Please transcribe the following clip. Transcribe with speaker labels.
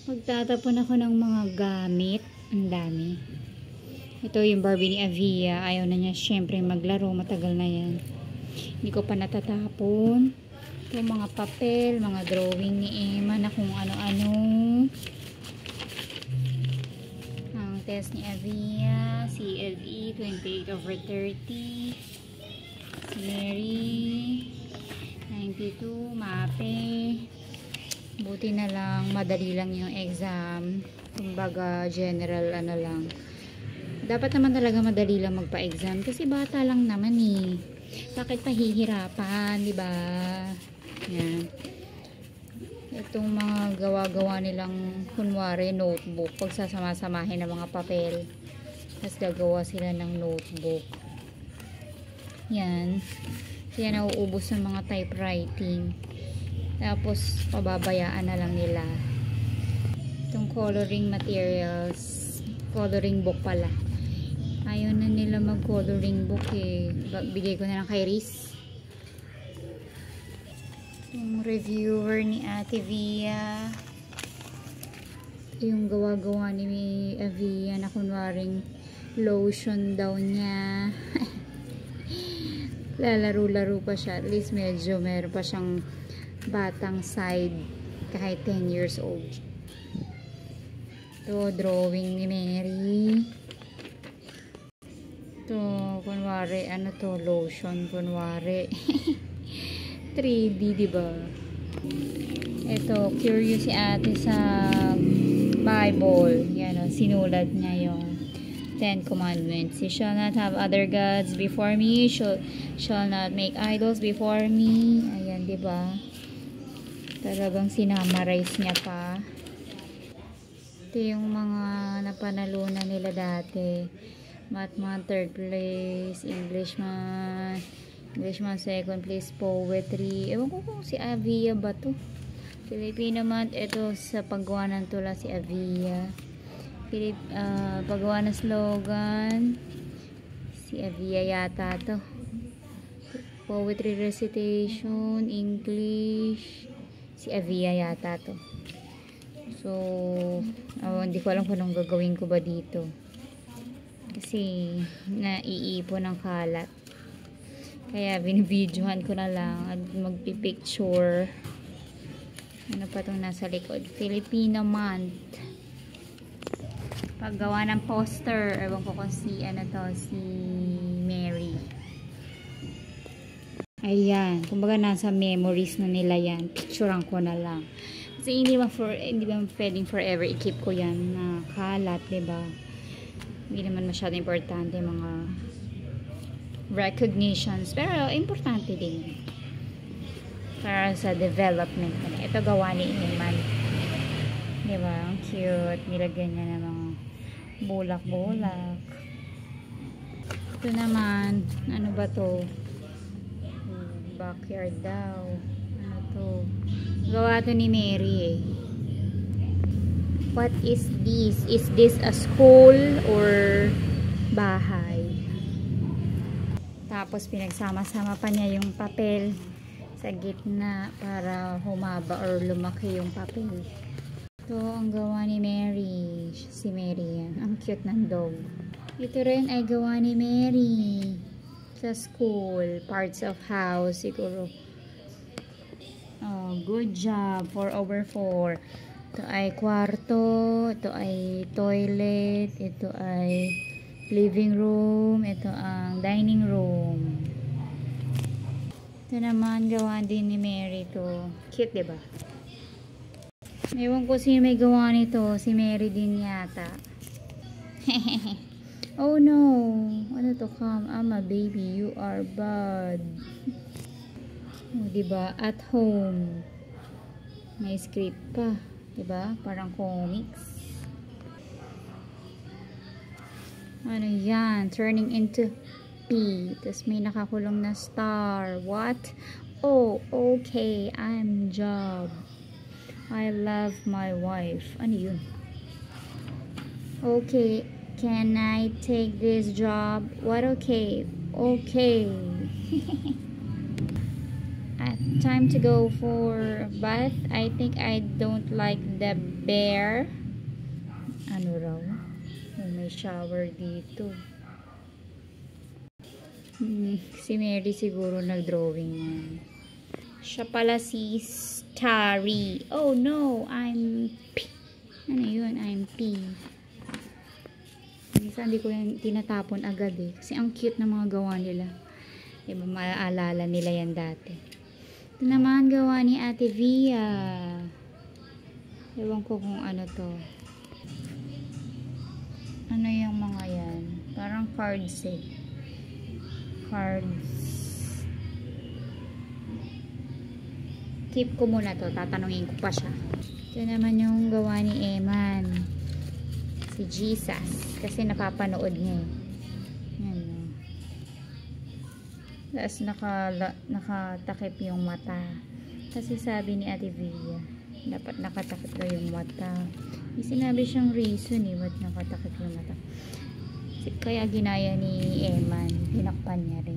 Speaker 1: magtatapon ako ng mga gamit. Ang dami. Ito yung Barbie ni Avia. Ayaw na niya syempre maglaro. Matagal na yan. Hindi ko pa natatapon. Ito mga papel, mga drawing ni Emma na kung ano-ano. Ang test ni Avia. CLE 28/30. Si Mary 92. Mape. Buti na lang. Madali lang yung exam. Kumbaga general ano lang. Dapat naman talaga madali lang magpa-exam kasi bata lang naman eh. Bakit pahihirapan, di ba? Yan. Itong mga gawa-gawa nilang kunwari notebook, pag sasama-samahin ng mga papel, tapos gagawa sila ng notebook. Yan. Kaya nauubos ng mga typewriting. Tapos pababayaan na lang nila. Itong coloring materials, coloring book pala. Ayaw na nila mag-coloring book eh. Bigay ko na lang kay Riz. Yung reviewer ni Ate Via. Yung gawa-gawa ni Avia na kunwaring lotion daw niya. Lalaro-laro pa siya. At least medyo meron pa siyang batang side kahit 10 years old. Ito, drawing ni Mary. Ito, kunwari, ano to, lotion, kunwari. 3D, diba? Ito, curious si ate sa Bible. Yan o, sinulat niya yung 10 commandments. You shall not have other gods before me. Shall not make idols before me. Ayan, diba? Talagang sinamarize niya pa. Ito yung mga napanalunan nila dati. Math man, 3rd place. English man, 2nd place. Poetry. Ewan ko kung si Avia ba to. Filipino man, ito sa paggawa ng tula si Avia. Paggawa ng slogan, si Avia yata to. Poetry recitation, English, si Avia yata to. So, hindi ko alam kung anong gagawin ko ba dito. Kasi, naiipon ng kalat. Kaya, binibidyohan ko na lang at magpipicture. Ano pa itong nasa likod? Filipino month. Paggawa ng poster. Ewan ko kung si Mary. Ayan. Kumbaga, nasa memories na nila yan. Picturean ko na lang. Kasi hindi ba pwedeng forever i-keep ko yan na kalat, diba? Hindi naman masyado importante mga recognitions. Pero, importante din. Para sa development. Ito gawa ni Iman. Diba? Ang cute. Nilagyan niya ng mga bulak-bulak. Ito naman, ano ba to? Backyard daw. Ano to? Gawa to ni Mary eh. What is this? Is this a school or bahay? Tapos pinagsama-sama pa niya yung papel sa gitna para humaba or lumaki yung papel. Ito ang gawa ni Mary. Si Mary yan. Ang cute ng dog. Ito rin ay gawa ni Mary sa school. Parts of house siguro. Oh, good job. 4/4. Ito ay kwarto. Ito ay toilet. Ito ay living room. Ito ang dining room. Ito naman gawa din ni Mary to. Cute, diba? Ewan ko sino may gawa nito. Si Mary din yata. Oh no. Ano to? Come, I'm a baby. You are bad. Oh, diba? At home. May script pa. Diba? Parang comics. Ano yan? Turning into P. Tapos may nakakulong na star. What? Oh, okay. I'm Job. I love my wife. Ano yun? Okay. Can I take this job? What okay? Okay. At Time to go for bath. I think I don't like the bear. Ano raw? Oh, may shower dito. Si Mary siguro nag-drawing yan. Siya pala si Starry. Oh no, I'm P. Ano yun? I'm P. Minsan hindi ko yan tinatapon agad eh. Kasi ang cute na mga gawa nila. Diba maaalala nila yan dati. Ito naman gawa ni Ate Via. Ewan ko kung ano to. Ano yung mga yan? Parang cards eh. Cards. Keep ko muna to. Tatanungin ko pa siya. Ito naman yung gawa ni Eman. Si Jesus. Kasi napapanood niya eh. Yan o. Tapos nakatakip yung mata. Kasi sabi ni Ate Via, dapat nakatakip daw yung mata. May sinabi siyang reason eh, ba't nakatakip yung mata. Kaya ginaya ni Eman. Tinakpan niya rin.